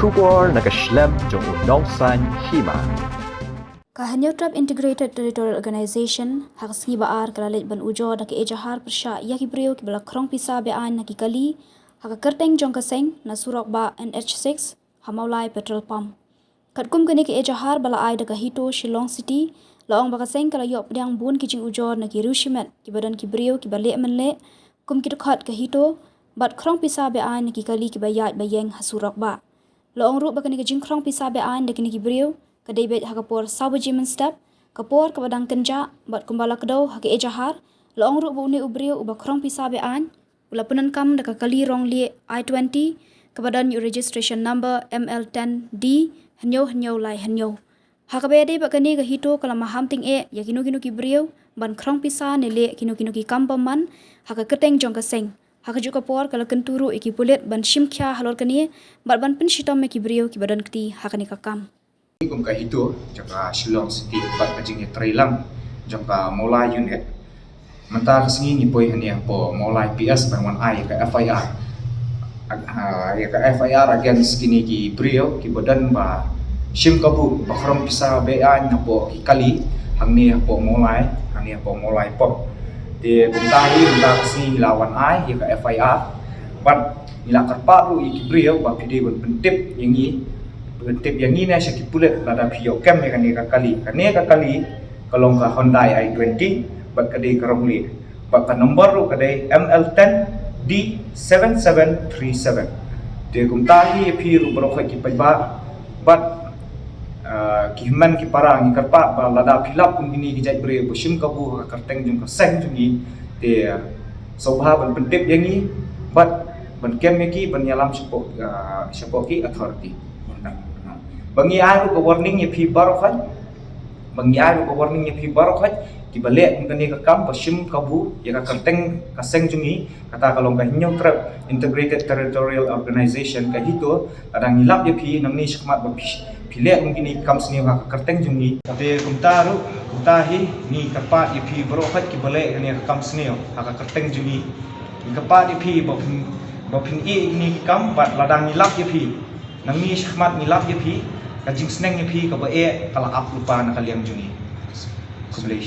Shubor nakaslem jong unongsan Hima. Kahanyotap Integrated Territorial Organization hakasngi baar kalalit ban Ujor na Ujor persya yaki brio ki bala Khrong Pisa bean na kali haka Kyrteng jong Seng na surok ba NH6 hamaulai petrol pump. Katkum kini ki Ujor bala ai da Hito Shillong City laong baka Seng kala yok pedang bun ki jing Ujor na ki Rushimet ki badan ki brio ki balik menle kum ki dekat ke Hito bat Khrong Pisa bean na kali ki bayat bayeng hasurok ba. Laong ru baka ni ki jing Khrong Pisa bean da kini ki brio kadai bet hakapor sabujiman step kapor kabadang kenja bat kumbala kedau hake Ujor laong ru buni ubrio uba Khrong Pisa bean ula punan kam da kali rong li I-20 kabadan yu registration number ML10D henyo lai henyo hakabede bakani ka Hito kala maham ting yakino ki brio ban Khrong Pisa nele kino ki kampaman haka Kyrteng jong ka Seng haka juga por kala kenturu iki Pulit ban shimkya halor kani bat ban penshitom me ki brio ki badan kti haka ni kakam kum ka Hito jaka Shillong City bat kajing trailang jaka mulai unit menta kesengi ni poi hania po mulai PS ban ai ka FIR ya ka FIR against kini ki brio ki badan ba shim kabu ba Khrong Pisa bean na po ki kali hangni po mulai pop de buntahi bunta kesengi lawan ai ya ka FIR bat nila karpa ru ki brio ba pidi ban pentip yangi tip yang ini saya Pulit lada pio kem ya kani kali kalong ka Hyundai i20 bat kadai Khrong li bat ka nomor ru kadai ML10D7737 de kumtahi pi ru bro ki paiba bat ki man ki parang ki karpa ba lada philap kum ini ki jai bre bushim kabu ka Kyrteng jung ka Seng jungi de sobha ban pentip yang ni bat ban kem ki ban yalam support ki authority bangi aru ko warning ye phi barokhat ki bale ngani ka kam pashim kabu ya ka Kyrteng ka Seng jungi kata kalong ka hinyo trap Integrated Territorial Organization ka Hito adang hilap ye phi nangni shkmat ba phile ngini kam sni ka Kyrteng jungi kate kumtahi ni kapat ye phi barokhat ki bale ngani ka kam sni ka Kyrteng jungi ni kapat ye phi ba phin ni kam bat ladang hilap ye phi nangni shkmat hilap ye phi kajing seneng ni pi ka ba kala ap lupa na kaliang jungi kublay